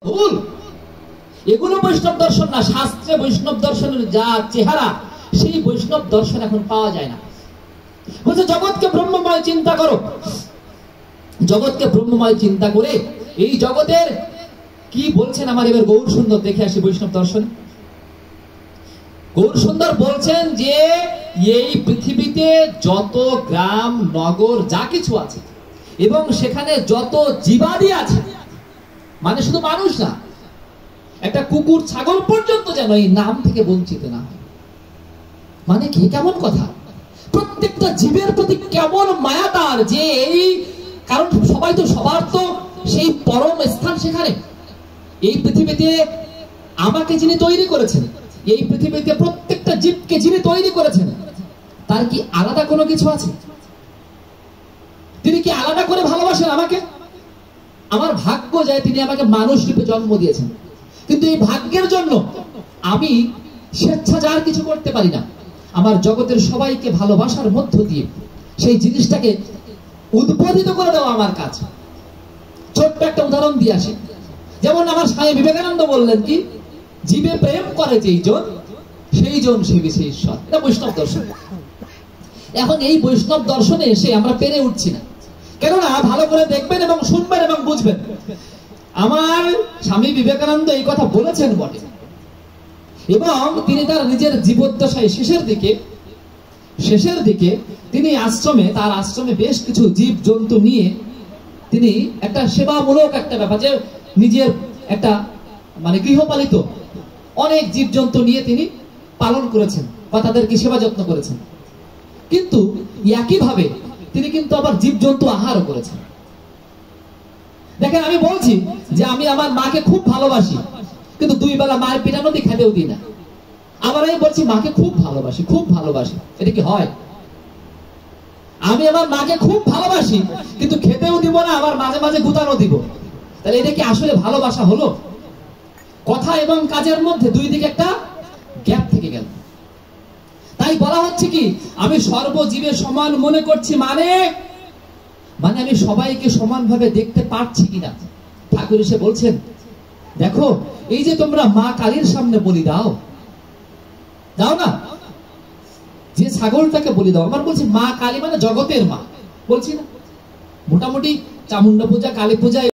ভুল। এগুলো বৈষ্ণব দর্শন না। শাস্ত্রে বৈষ্ণব দর্শনের যা চেহারা, সেই বৈষ্ণব দর্শন এখন পাওয়া যায় না। বলছে জগৎকে ব্রহ্মময় চিন্তা করো। জগৎকে ব্রহ্মময় চিন্তা করে এই জগতের কি বলছেন আমার এবার গৌর সুন্দর দেখে আসি বৈষ্ণব দর্শন। গৌর সুন্দর বলছেন যে এই পৃথিবীতে যত গ্রাম নগর যা কিছু আছে এবং সেখানে যত জীবাদি আছে, মানে শুধু মানুষ না, একটা কুকুর ছাগল পর্যন্ত যেন এই নাম থেকে বঞ্চিত না হয়। মানে কি, কেমন কথা? প্রত্যেকটা জীবের প্রতি কেমন মায়া তার, যে এই কারণ সবাই তো সবার তো সেই পরম স্থান সেখানে। এই পৃথিবীতে আমাকে যিনি তৈরি করেছেন, এই পৃথিবীতে প্রত্যেকটা জীবকে যিনি তৈরি করেছেন, তার কি আলাদা কোনো কিছু আছে? তিনি কি আলাদা করে ভালোবাসেন আমাকে? আমার ভাগ্য যায় তিনি আমাকে মানুষ রূপে জন্ম দিয়েছেন, কিন্তু এই ভাগ্যের জন্য আমি স্বেচ্ছাচার কিছু করতে পারি না। আমার জগতের সবাইকে ভালোবাসার মধ্য দিয়ে সেই জিনিসটাকে উদ্বোধিত করে দেওয়া আমার কাজ। ছোট্ট একটা উদাহরণ দিয়ে আসি। যেমন আমার স্বামী বিবেকানন্দ বললেন কি, জীবে প্রেম করে যেই জন, সেই জন সেবী সেই ঈশ্বর। এটা বৈষ্ণব দর্শন। এখন এই বৈষ্ণব দর্শনে এসে আমরা পেরে উঠছি না। কেননা ভালো করে দেখবেন এবং শুনবেন এবং বুঝবেন, আমার স্বামী বিবেকানন্দ এই কথা বলেছেন বটে, এবং তিনি তার নিজের জীবদ্দশায় শেষের দিকে তিনি তার আশ্রমে বেশ কিছু জীব জন্তু নিয়ে তিনি একটা সেবামূলক একটা ব্যাপার, যে নিজের একটা মানে গৃহপালিত অনেক জীব জন্তু নিয়ে তিনি পালন করেছেন বা তাদেরকে সেবা যত্ন করেছেন। কিন্তু একইভাবে তিনি কিন্তু আবার জীব জন্তু আহারও করেছেন। দেখেন, আমি বলছি যে আমি আমার মাকে খুব ভালোবাসি, কিন্তু 2 বেলা মায়ের পিটানো দিয়ে খেতেও দিই না। আবার আমি বলছি মাকে খুব ভালোবাসি, এটা কি হয়? আমি আমার মাকে খুব ভালোবাসি, কিন্তু খেতেও দিব না, আবার মাঝে মাঝে গুতানো দিব। তাহলে এটা কি আসলে ভালোবাসা হলো? কথা এবং কাজের মধ্যে 2 দিকে একটা গ্যাপ থেকে গেল। তাই বলা হচ্ছে কি, আমি সর্বজীবের সমান মনে করছি, মানে আমি সবাইকে সমানভাবে দেখতে পারছি কিনা। ঠাকুর এসে বলছেন, দেখো এই যে তোমরা মা কালীর সামনে বলি দাও না, যে ছাগলটাকে বলি দাও, আমার বলছি মা কালী মানে জগতের মা, বলছি না? মোটামুটি চামুন্ডা পূজা, কালী পূজা